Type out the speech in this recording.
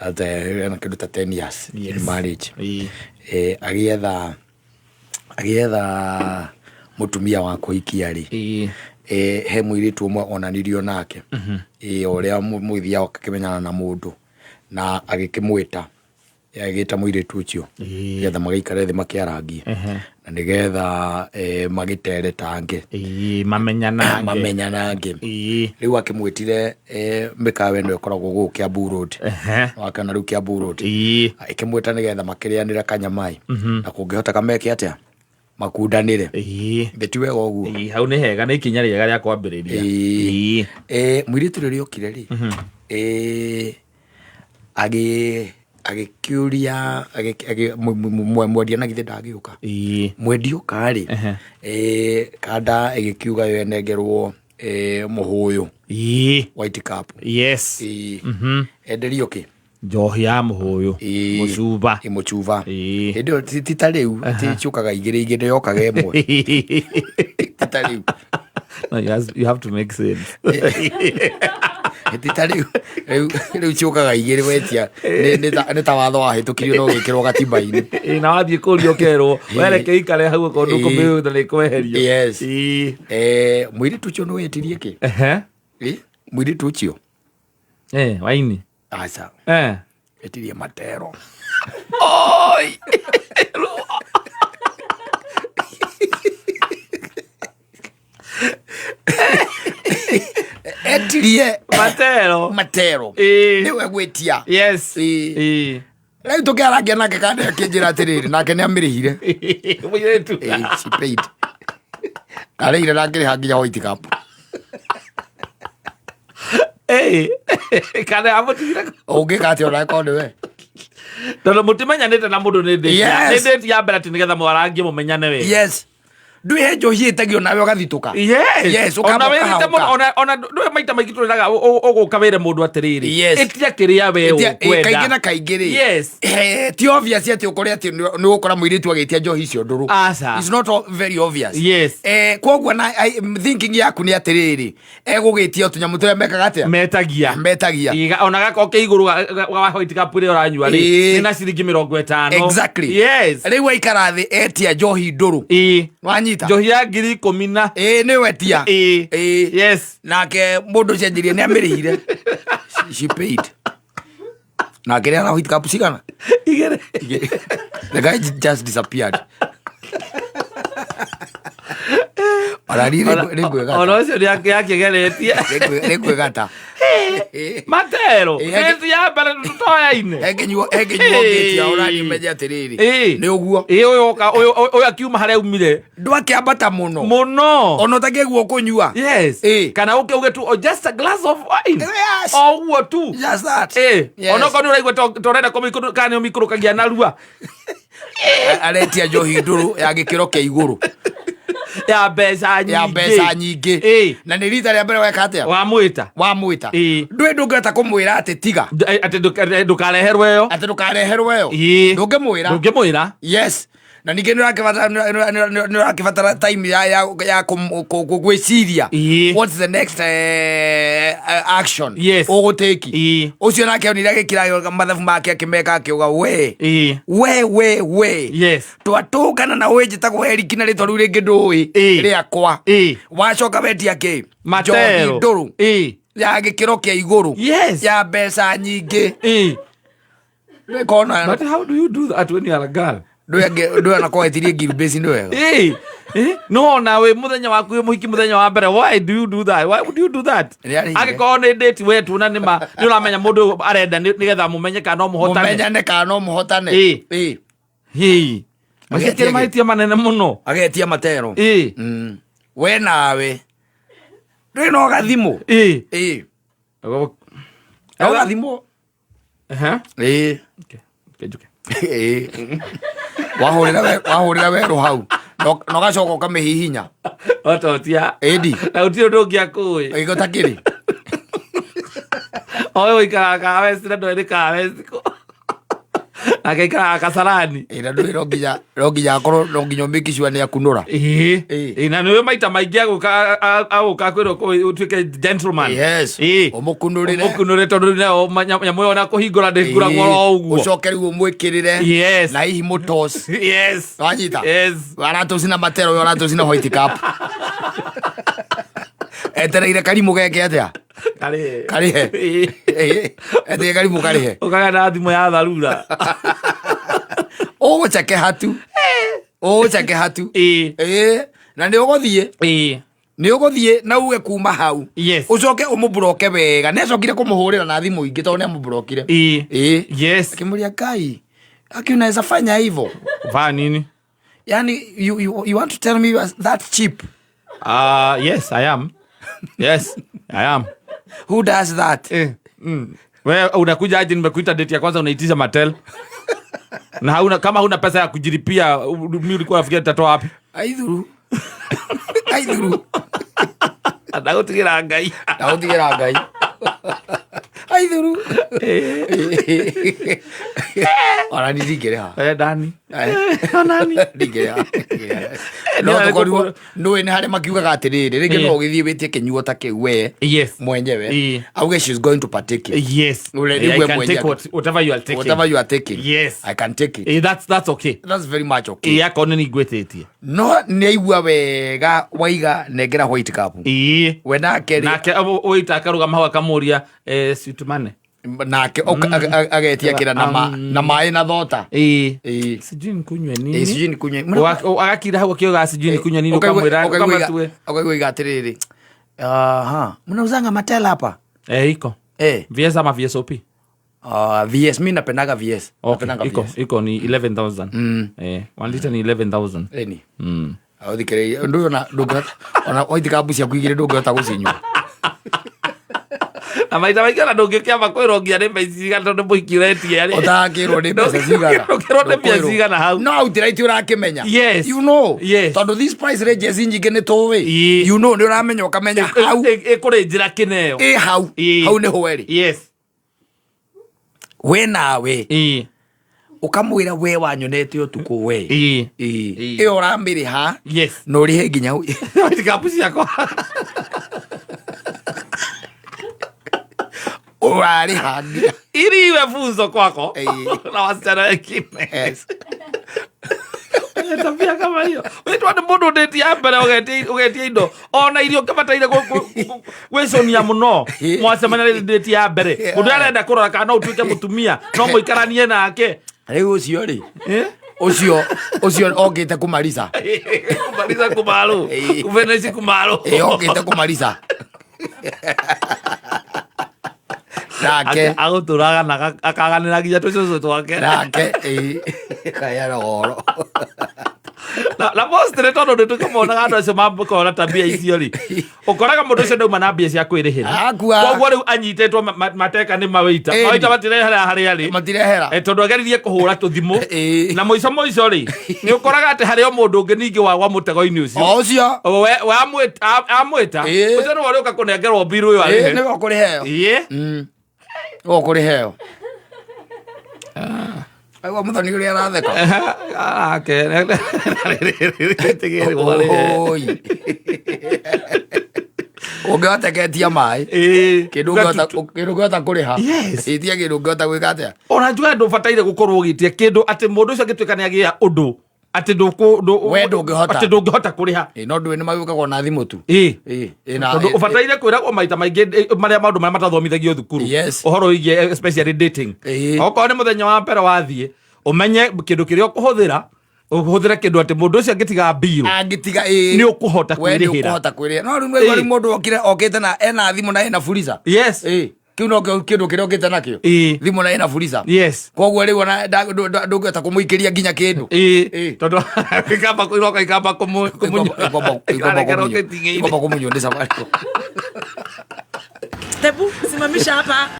ana kiruta 10 years in marriage agietha mutumia wa kuikia ri he muiritu umwe onanirio nake uria muithia akimenyana na mundu na agikimwita agita muiritu ucio getha magaikare thi makiarangie na nigetha magitere tange mamenyanange riu akimwitire mikawe no ikoragwo gu Kiambu Road wakana riu Kiambu Road ikimwita nigetha makirianira kanyamai na kungihota kameke atia makundanire betiwe gogu hau ni hega ni ikinya riega ria kwambiriria muiritu ririo kire ri agikiuria mwendia na githe ndagiuka mwendia ukari kada igikiuga yo enengerwo muhuyu white cup enderio ki njohi ya muhuyu mucuba ndio titariu tichukaga igire yokaga emwe titariu no you have to make sense titariu riu chukaga igire wetia ni ta watho wa hitukirio no gikirwo gatiba-ini na wathie kurio kerwo wereke ikare hau ko nduko biu na kweherio yes muiritu ucio no wetirie ki muiritu ucio waini aca etirie Matero oi etirie Matero niwe gwetia yes riu tukiarangia nake kandi akinjira atiriri nake ni amirihire muiritu she paid arire nake hanginya white cup kana amutira ungikati ona ko niwe tono mutimenyanite na mundu ni ndeti ya mbere ati nigetha mwarangie mumenyane we yes ndwe njohi itagio nawe ugathituka yes ona ndwe maita maiki turiraga uguka wire mundu atiriri etia kiria we ukwenda kaingina kaingiri ti obvious ati ukuri ati ni gukora muiritu agitia njohi icio nduru it's not very obvious kwoguo na thinking yaku ni atiriri egugitia tunyamu turia mekaga atia metagia ona gakoke iguru wa white cup ri uranyua ri ni na ciringi 50 exactly riu aikara thi etia njohi nduru njohi ya 10,000 ni wetia yes nake mundu cenjirie ni amirihire she paid na kile ana white cup sigana the guy just disappeared ono cio yakigeretie gata Matero eti ya bara tutoyaine egenyuo ngetia urani meja tiriri ni uguo uyu akiuma haria umire ndwakiambata muno ono tageguo kunyua kana uge tu just a glass of wine uguo tu just that ono kono uraigwe torenda komikuru kana mikuru kagia narua aretia njohi nduru ya gikiro ke iguru ya besa nyingi na ni rita ria mbere weka atia wamwita ndwe ndungeta kumwira ati tiga ati ndukareherwe yo ndungimwira yes na ninge nurakivatara time ya gwiciria what's the next action uguteki ucio nake onire agikira mathabu make akimeka akiuga we twatungana na winjitagwo Eric na ritwa riu ringi ndui riakwa wacoka wetia ki Matero nduru ya gikiro kia iguru ya mbeca nyingi but how do you do that when you are a girl ndwe anakuwa etirie gilbesi ndo wega no na we muthenya waku wi muhiki muthenya wa mbere why do you do that agiko ni date wetu na ni uramenya mundu arenda nigetha mumenye kana no muhotane magekire maitia manene muno agetia Matero we nawe ndwe no gathimu gathimu wahurira weru hau no gacoka ukamihihinya ototia edi na utio ndogia kui iko takiri oyo ikaka wesi ndo ndika wesi Akaikara Kasarani. Ina ndu roginya akoro roginya mbikishwa ni akunura. Na niwe maita maingi aguka kwiro utuike gentleman. Yes. Omukunurire. Omukunurire tondu nyamu yo na kuhingura ndikura ngoro uguo. Ucokeri umwikirire. Yes. Na hihi mutos. Yes. Wanyita. Yes. Aratocina matero yo aratocina white cap. Etereire karimu geke atia. Karihe. Etereire karimu karihe. Ukaga na thimu ya dharura. Uguceke hatu. Uguceke hatu. Na ni uguthie. Ni uguthie na uge kuma hau. Ucoke umubroke wega. Necokire kumuhurira na thimu ingi tondu ni amubrokire. Yes. Kimuria Kai. Aki unaweza fanya hivyo. Va nini? Yani you want to tell me that's cheap? Yes, I am. Yes, I am. Who does that? Wewe unakuja aje nimekuita date ya kwanza unaitisha Mattel? Na kama huna pesa ya kujilipia mimi ulikuwa unafikiria tutatoa wapi? Aidhuru. Ndautigira Ngai. Aidhuru. Ora ni digereha. Dani. Nani? Digereha. No ene hare makiuga atiriri ringi no githie witie kinyuo ta kiu we mwenyewe auge she's going to partake it. Yes. I can take whatever you are taking. Yes. I can take it. That's okay. That's very much okay. Yako ni gwetitie. No neigua wega waiga negera white cup. We nake oita akaruga mahwa kamuria sweet money. Nake agetia kira na mai na thota. Sijui nikunywe nini? Sijui nikunywe. Agakira hau akioga sijui nikunywe nini ukamwira ukamatue. Akaigwa atiriri. Mnauzanga Mattel hapa? Iko. VS ama VSOP? VS mimi napendaga VS. Iko ni 11,000. 1 liter ni 11,000. Eni. Audikere ndio na ndugu ona oitika bucia kuigire ndugu ota gucinywa. Na maita maikara ndungikia makwirongia ni mbeca tondu muikiretie yari utakirwo ni mbeca cigana ukirwo ni mbeca cigana hau no utiraiti urakimenya yes you know yes tondu these price ranges nyingi ni tuwi you know ni uramenya ukamenya hau ikuri njira kineo hau ni hweri yes we nawe ukamwira we wanyonete utuku we iyo urambiri ha yes no rihe nginya kapusi yako urari handia ili iwe funzo kwako na wasichana wengine. Yes. Tabia kama hiyo. Wewe ni mundu date ya mbere ugetie indo. Ona irio kabataire gweconia muno. Mwasemana date ya mbere. Mundu arenda kurora kana utuike mutumia no muikaranie nake. Riu ucio ri. Ucio ogite kumaliza. Kumaliza kumaru. Kufenesi kumaru. Ogite kumaliza. Nake aguturaga na akaganira nginya tucucu twake nake kaya rogoro la postre tondu ndu tukamonaga andu acio mambukora tabia icio ri ukoraga mundu ucio ndauma na mbia cia kwirihira koguo riu anyitetwo mateka ni mawaita matirehera haria ri matirehera tondu ageririe kuhura tuthimu na muico ri ni ukoraga ati haria mundu ungi ningi wagwa mutego-ini ucio we amwita ucio ni wari uka kunengerwo biru uyu ari ni wakuriheyo okuriheyo aiwa muthoni uria aratheka ungihoteketia mai kindu ungiota kuriha itia kindu ungiota gwika atia ona njua ndubataire gukorwo ugitie kindu ati mundu ucio agituika ni agia undu ati ndungihota kuriha no ndui ni magukagwo na thimu tu tondu ubataire kwiragwo maita maingi maria maundu maria matathomithagio thukuru uhoro wigie especially dating okorwo ni muthenya wa mbere wathie umenye kindu kiria ukuhuthira uhuthire kindu ati mundu ucio angitiga biru ni ukuhota kwirihira no riu mundu okite na ena thimu na ena fuliza yes kiu no kindu kiria okite nakio thimu na ena fuliza yes koguo riu ona ndungihota kumuikiria nginya kindu tondu ikamba kuiroka ikamba kumunywa kumunywa ndi safari Tebu simamisha hapa.